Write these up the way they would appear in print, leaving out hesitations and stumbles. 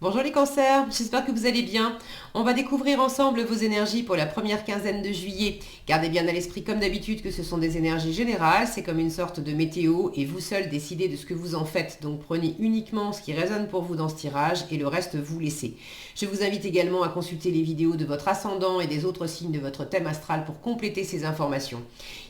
Bonjour les cancers, j'espère que vous allez bien. On va découvrir ensemble vos énergies pour la première quinzaine de juillet. Gardez bien à l'esprit comme d'habitude que ce sont des énergies générales, c'est comme une sorte de météo et vous seul décidez de ce que vous en faites. Donc prenez uniquement ce qui résonne pour vous dans ce tirage et le reste vous laissez. Je vous invite également à consulter les vidéos de votre ascendant et des autres signes de votre thème astral pour compléter ces informations.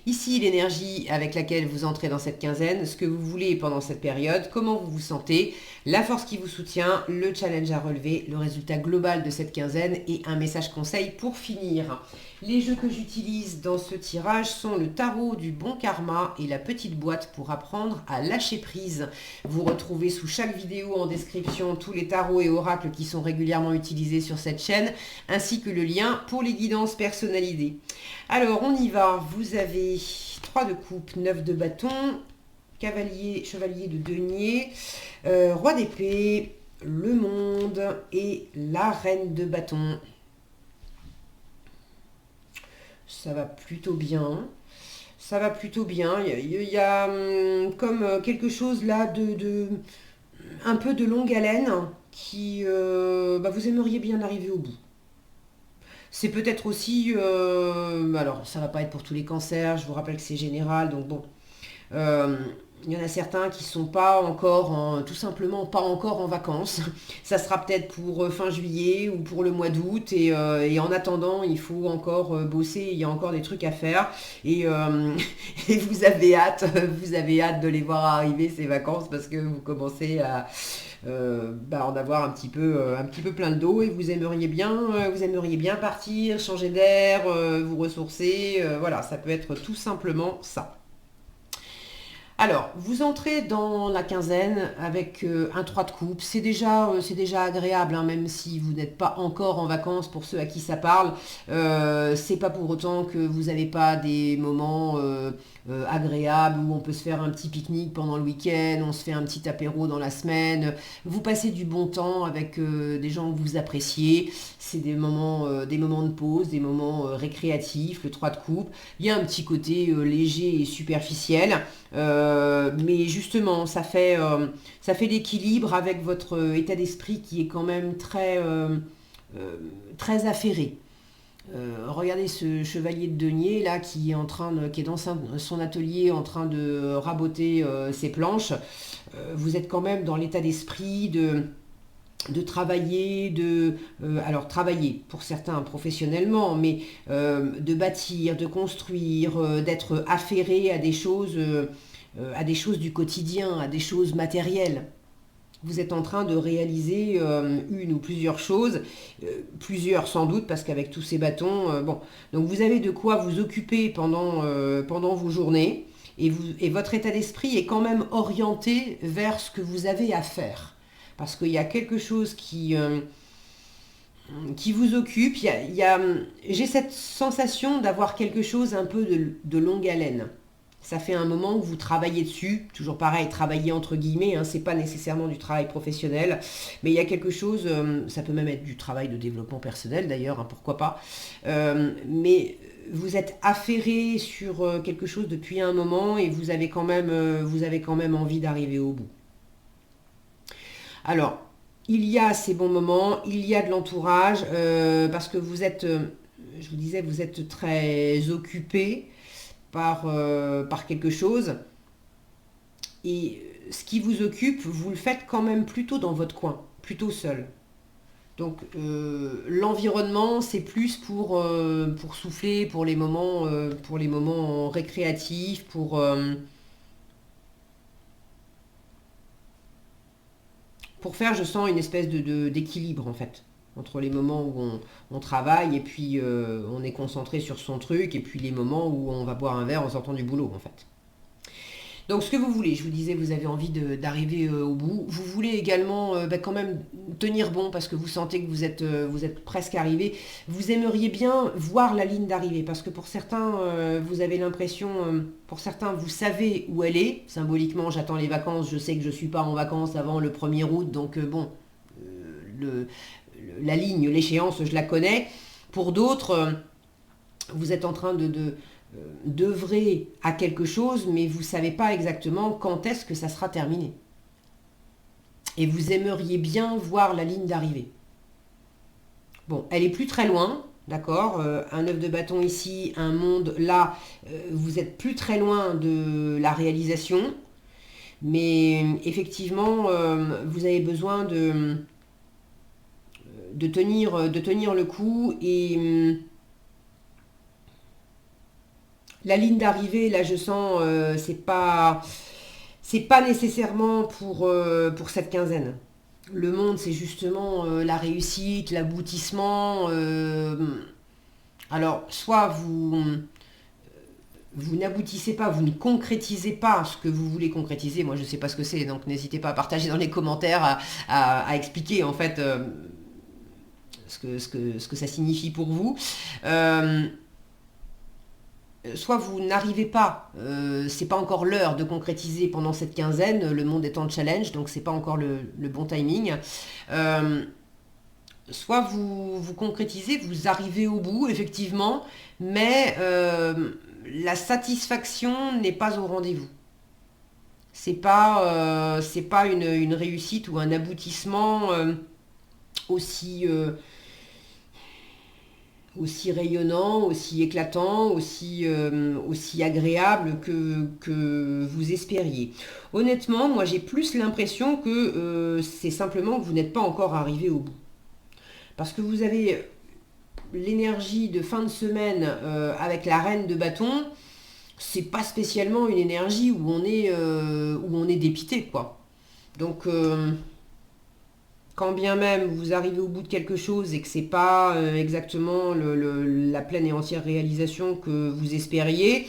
Ici l'énergie avec laquelle vous entrez dans cette quinzaine, ce que vous voulez pendant cette période, comment vous vous sentez, la force qui vous soutient, le challenge à relever, le résultat global de cette quinzaine et un message conseil pour finir. Les jeux que j'utilise dans ce tirage sont le tarot du bon karma et la petite boîte pour apprendre à lâcher prise. Vous retrouvez sous chaque vidéo en description tous les tarots et oracles qui sont régulièrement utilisés sur cette chaîne, ainsi que le lien pour les guidances personnalisées. Alors on y va, vous avez 3 de coupe, 9 de bâton, cavalier, chevalier de denier, roi d'épée, le monde et la reine de bâton. Ça va plutôt bien. Ça va plutôt bien. Il y a comme quelque chose là un peu de longue haleine qui vous aimeriez bien arriver au bout. C'est peut-être aussi, alors ça va pas être pour tous les cancers, je vous rappelle que c'est général, donc bon, euh, il y en a certains qui sont pas encore, tout simplement pas encore en vacances. Ça sera peut-être pour fin juillet ou pour le mois d'août et en attendant, il faut encore bosser, il y a encore des trucs à faire et vous avez hâte de les voir arriver ces vacances parce que vous commencez à en avoir un petit peu plein le dos et vous aimeriez bien partir, changer d'air, vous ressourcer, voilà, ça peut être tout simplement ça. Alors, vous entrez dans la quinzaine avec un 3 de coupe. C'est déjà agréable, hein, même si vous n'êtes pas encore en vacances pour ceux à qui ça parle. C'est pas pour autant que vous n'avez pas des moments agréables où on peut se faire un petit pique-nique pendant le week-end, on se fait un petit apéro dans la semaine. Vous passez du bon temps avec des gens que vous appréciez. C'est des moments de pause, des moments récréatifs, le 3 de coupe. Il y a un petit côté léger et superficiel. Mais justement, ça fait l'équilibre avec votre état d'esprit qui est quand même très affairé. Regardez ce chevalier de denier là qui est dans son atelier en train de raboter ses planches. Vous êtes quand même dans l'état d'esprit de travailler, alors travailler pour certains professionnellement, mais de bâtir, de construire, d'être affairé à des choses du quotidien, à des choses matérielles. Vous êtes en train de réaliser une ou plusieurs choses, plusieurs sans doute, parce qu'avec tous ces bâtons, bon. Donc vous avez de quoi vous occuper pendant vos journées, et votre état d'esprit est quand même orienté vers ce que vous avez à faire. Parce qu'il y a quelque chose qui vous occupe, j'ai cette sensation d'avoir quelque chose un peu de longue haleine. Ça fait un moment que vous travaillez dessus, toujours pareil, travailler entre guillemets, hein, c'est pas nécessairement du travail professionnel, mais il y a quelque chose, ça peut même être du travail de développement personnel d'ailleurs, hein, pourquoi pas, mais vous êtes affairé sur quelque chose depuis un moment et vous avez quand même envie d'arriver au bout. Alors, il y a ces bons moments, il y a de l'entourage, parce que je vous disais, vous êtes très occupé par quelque chose. Et ce qui vous occupe, vous le faites quand même plutôt dans votre coin, plutôt seul. Donc l'environnement, c'est plus pour souffler, pour les moments récréatifs, pour faire, je sens, une espèce d'équilibre en fait entre les moments où on travaille et puis on est concentré sur son truc et puis les moments où on va boire un verre en sortant du boulot en fait. Donc ce que vous voulez, je vous disais, vous avez envie d'arriver au bout. Vous voulez également quand même tenir bon parce que vous sentez que vous êtes presque arrivé. Vous aimeriez bien voir la ligne d'arrivée parce que pour certains, vous avez l'impression, pour certains, vous savez où elle est. Symboliquement, j'attends les vacances, je sais que je ne suis pas en vacances avant le 1er août, donc bon, le, la ligne, l'échéance, je la connais. Pour d'autres, vous êtes en train d'œuvrer à quelque chose, mais vous ne savez pas exactement quand est-ce que ça sera terminé. et vous aimeriez bien voir la ligne d'arrivée. Bon, elle est plus très loin, d'accord, un 9 de bâton ici, un monde là, vous êtes plus très loin de la réalisation, mais effectivement, vous avez besoin de tenir le coup et la ligne d'arrivée, là je sens, c'est pas nécessairement pour cette quinzaine. Le monde, c'est justement la réussite, l'aboutissement. Alors, soit vous n'aboutissez pas, vous ne concrétisez pas ce que vous voulez concrétiser. Moi, je ne sais pas ce que c'est, donc n'hésitez pas à partager dans les commentaires, à expliquer en fait ce que ça signifie pour vous. Soit vous n'arrivez pas, c'est pas encore l'heure de concrétiser pendant cette quinzaine, le monde est en challenge, donc c'est pas encore le bon timing. Soit vous concrétisez, vous arrivez au bout, effectivement, mais la satisfaction n'est pas au rendez-vous. C'est pas une réussite ou un aboutissement aussi, aussi rayonnant, aussi éclatant, aussi agréable que vous espériez. Honnêtement, moi j'ai plus l'impression que c'est simplement que vous n'êtes pas encore arrivé au bout. Parce que vous avez l'énergie de fin de semaine avec la reine de bâton, c'est pas spécialement une énergie où on est dépité, quoi. Donc, quand bien même vous arrivez au bout de quelque chose et que c'est pas exactement la pleine et entière réalisation que vous espériez,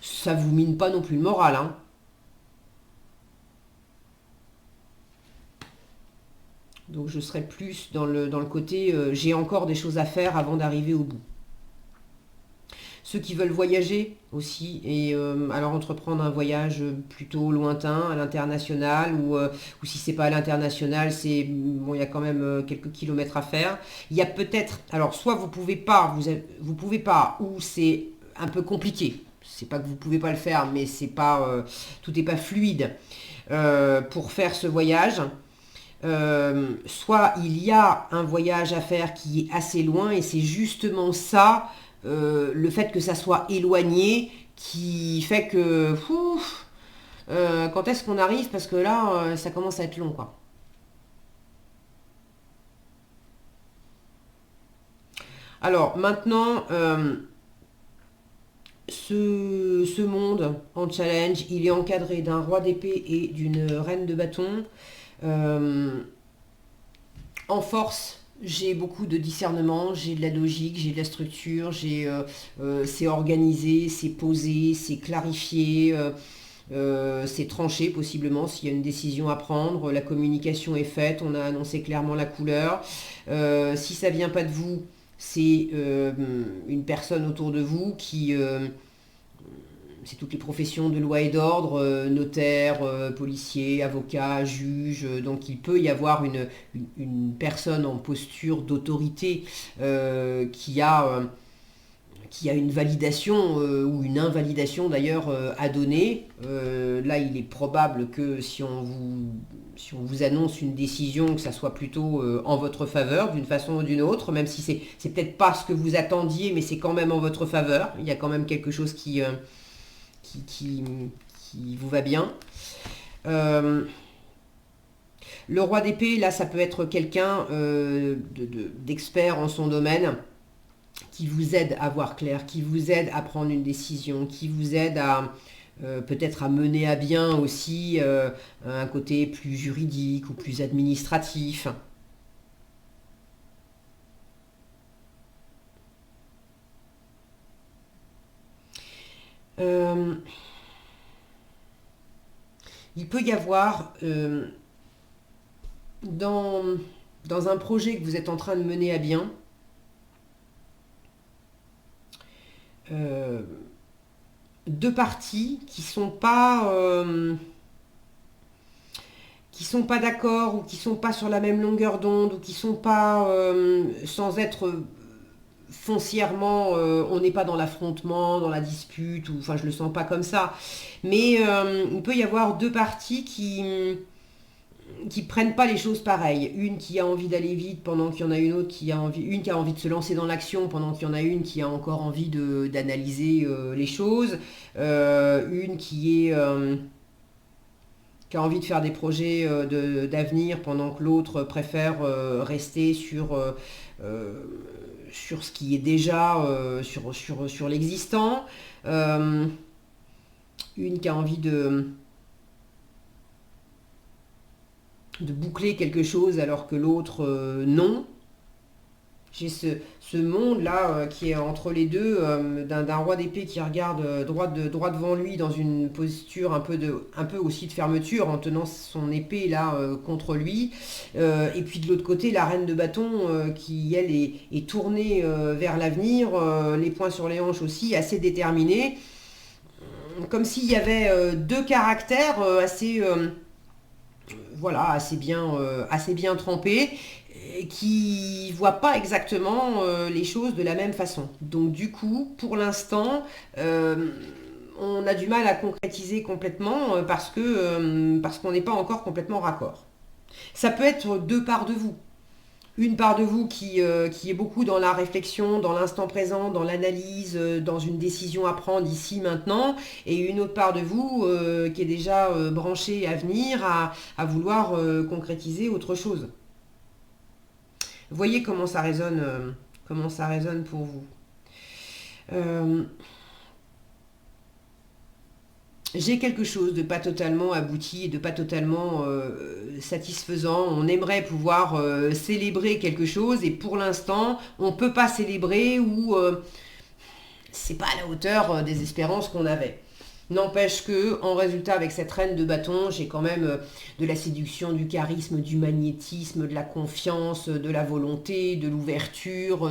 ça vous mine pas non plus le moral, hein. Donc je serais plus dans le côté j'ai encore des choses à faire avant d'arriver au bout. Ceux qui veulent voyager aussi, et alors entreprendre un voyage plutôt lointain, à l'international, ou si c'est pas à l'international, c'est bon, il y a quand même quelques kilomètres à faire. Il y a peut-être, alors soit vous pouvez pas, ou c'est un peu compliqué. C'est pas que vous pouvez pas le faire, mais c'est pas, tout n'est pas fluide pour faire ce voyage. Soit il y a un voyage à faire qui est assez loin et c'est justement ça, le fait que ça soit éloigné qui fait que quand est-ce qu'on arrive parce que là ça commence à être long quoi. Alors maintenant ce monde en challenge il est encadré d'un roi d'épée et d'une reine de bâton. Euh, En force, j'ai beaucoup de discernement, j'ai de la logique, j'ai de la structure, c'est organisé, c'est posé, c'est clarifié, c'est tranché possiblement s'il y a une décision à prendre, la communication est faite, on a annoncé clairement la couleur. Si ça vient pas de vous, c'est une personne autour de vous qui, c'est toutes les professions de loi et d'ordre, notaire, policier, avocat, juge. Donc il peut y avoir une personne en posture d'autorité qui a une validation ou une invalidation d'ailleurs à donner. Là, il est probable que si on vous annonce une décision, que ça soit plutôt en votre faveur d'une façon ou d'une autre, même si c'est peut-être pas ce que vous attendiez, mais c'est quand même en votre faveur. Il y a quand même quelque chose qui, qui, qui vous va bien. Euh, le roi d'épée, là, ça peut être quelqu'un d'expert en son domaine qui vous aide à voir clair, qui vous aide à prendre une décision, qui vous aide à peut-être à mener à bien aussi un côté plus juridique ou plus administratif. Euh, il peut y avoir dans, dans un projet que vous êtes en train de mener à bien, euh, deux parties qui sont pas d'accord ou qui sont pas sur la même longueur d'onde ou qui sont pas sans être foncièrement on n'est pas dans l'affrontement, dans la dispute ou enfin je le sens pas comme ça. Mais il peut y avoir deux parties qui prennent pas les choses pareilles. Une qui a envie d'aller vite pendant qu'il y en a une autre une qui a envie de se lancer dans l'action pendant qu'il y en a une qui a encore envie d'analyser les choses. Une qui a envie de faire des projets d'avenir pendant que l'autre préfère rester sur ce qui est déjà, sur l'existant. Une qui a envie de boucler quelque chose alors que l'autre non. J'ai ce monde-là qui est entre les deux, d'un roi d'épée qui regarde droit devant lui dans une posture un peu aussi de fermeture en tenant son épée là contre lui. Et puis de l'autre côté, la reine de bâton qui, elle, est tournée vers l'avenir, les poings sur les hanches aussi, assez déterminée. Comme s'il y avait deux caractères assez bien trempés, qui ne voient pas exactement les choses de la même façon. Donc du coup, pour l'instant, on a du mal à concrétiser complètement parce qu'on n'est pas encore complètement raccord. Ça peut être deux parts de vous. Une part de vous qui est beaucoup dans la réflexion, dans l'instant présent, dans l'analyse, dans une décision à prendre ici, maintenant, et une autre part de vous qui est déjà branchée à venir, à vouloir concrétiser autre chose. Voyez comment ça résonne pour vous. J'ai quelque chose de pas totalement abouti et de pas totalement satisfaisant. On aimerait pouvoir célébrer quelque chose et pour l'instant, on ne peut pas célébrer ou c'est pas à la hauteur des espérances qu'on avait. N'empêche que, en résultat, avec cette reine de bâton, j'ai quand même de la séduction, du charisme, du magnétisme, de la confiance, de la volonté, de l'ouverture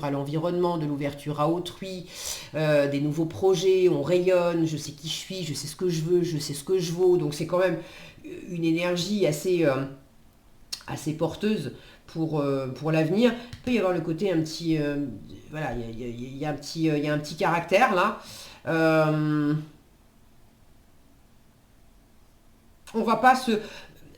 à l'environnement, de l'ouverture à autrui, des nouveaux projets, on rayonne, je sais qui je suis, je sais ce que je veux, je sais ce que je vaux. Donc c'est quand même une énergie assez porteuse pour l'avenir. Il peut y avoir le côté un petit... voilà, il y a un petit caractère là. On va pas se...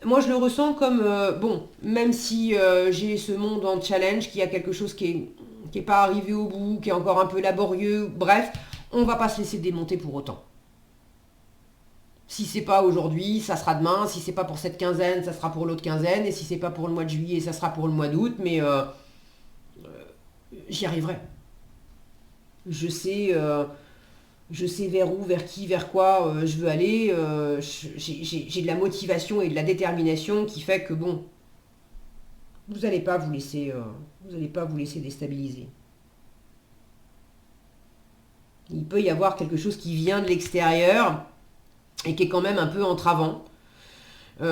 Moi, je le ressens comme... bon, même si j'ai ce monde en challenge, qui a quelque chose qui est pas arrivé au bout, qui est encore un peu laborieux, bref, on va pas se laisser démonter pour autant. Si c'est pas aujourd'hui, ça sera demain. Si c'est pas pour cette quinzaine, ça sera pour l'autre quinzaine. Et si c'est pas pour le mois de juillet, ça sera pour le mois d'août. Mais j'y arriverai. Je sais... je sais vers où, vers qui, vers quoi je veux aller. J'ai de la motivation et de la détermination qui fait que bon, vous n'allez pas vous laisser déstabiliser. Il peut y avoir quelque chose qui vient de l'extérieur et qui est quand même un peu entravant. Mais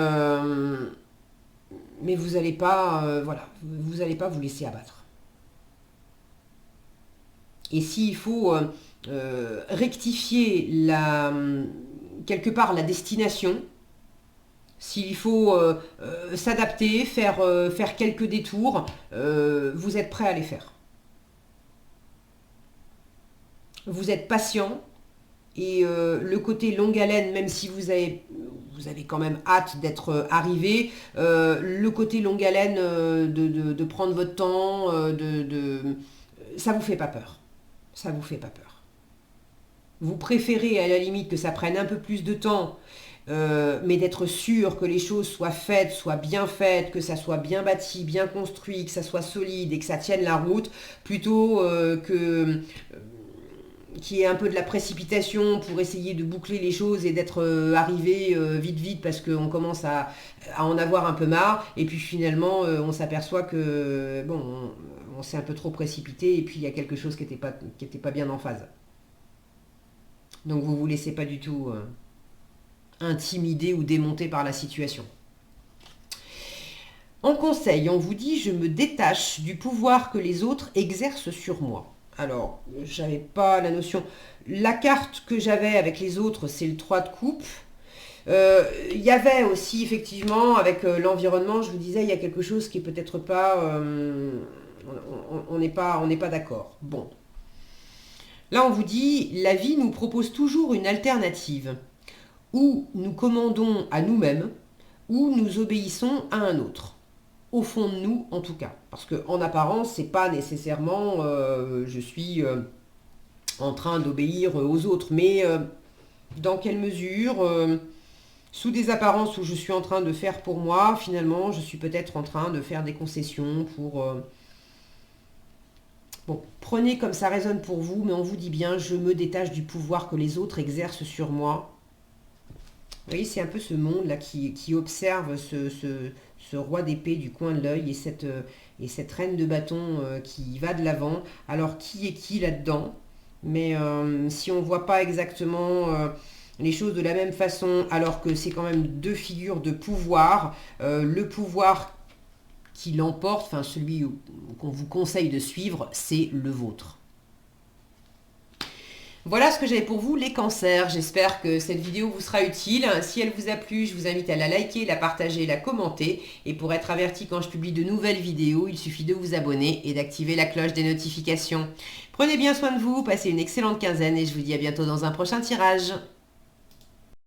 vous n'allez pas, vous n'allez pas vous laisser abattre. Et s'il faut rectifier quelque part la destination, s'il faut s'adapter, faire quelques détours, vous êtes prêt à les faire. Vous êtes patient et le côté longue haleine, même si vous avez quand même hâte d'être arrivé, le côté longue haleine de prendre votre temps, ça vous fait pas peur. Ça vous fait pas peur. Vous préférez à la limite que ça prenne un peu plus de temps, mais d'être sûr que les choses soient faites, soient bien faites, que ça soit bien bâti, bien construit, que ça soit solide et que ça tienne la route, plutôt qu'il y ait un peu de la précipitation pour essayer de boucler les choses et d'être arrivé vite parce qu'on commence à en avoir un peu marre et puis finalement on s'aperçoit que bon, on s'est un peu trop précipité et puis il y a quelque chose qui était pas bien en phase. Donc vous vous laissez pas du tout intimider ou démonter par la situation. En conseil, on vous dit: je me détache du pouvoir que les autres exercent sur moi. Alors, j'avais pas la notion. La carte que j'avais avec les autres, c'est le 3 de coupe. Il y avait aussi, effectivement, avec l'environnement, je vous disais, il y a quelque chose qui est peut-être pas... on n'est pas d'accord. Bon. Là, on vous dit: la vie nous propose toujours une alternative. Ou nous commandons à nous-mêmes, ou nous obéissons à un autre. Au fond de nous, en tout cas. Parce qu'en apparence, c'est pas nécessairement je suis en train d'obéir aux autres, mais dans quelle mesure, sous des apparences où je suis en train de faire pour moi, finalement, je suis peut-être en train de faire des concessions pour... Bon, prenez comme ça résonne pour vous, mais on vous dit bien, je me détache du pouvoir que les autres exercent sur moi. Vous voyez, c'est un peu ce monde-là qui observe ce roi d'épée du coin de l'œil et cette reine de bâton qui va de l'avant. Alors, qui est qui là-dedans? Mais si on ne voit pas exactement les choses de la même façon, alors que c'est quand même deux figures de pouvoir, le pouvoir qui l'emporte, enfin celui qu'on vous conseille de suivre, c'est le vôtre. Voilà ce que j'avais pour vous, les cancers. J'espère que cette vidéo vous sera utile. Si elle vous a plu, je vous invite à la liker, la partager, la commenter. Et pour être averti quand je publie de nouvelles vidéos, il suffit de vous abonner et d'activer la cloche des notifications. Prenez bien soin de vous, passez une excellente quinzaine et je vous dis à bientôt dans un prochain tirage.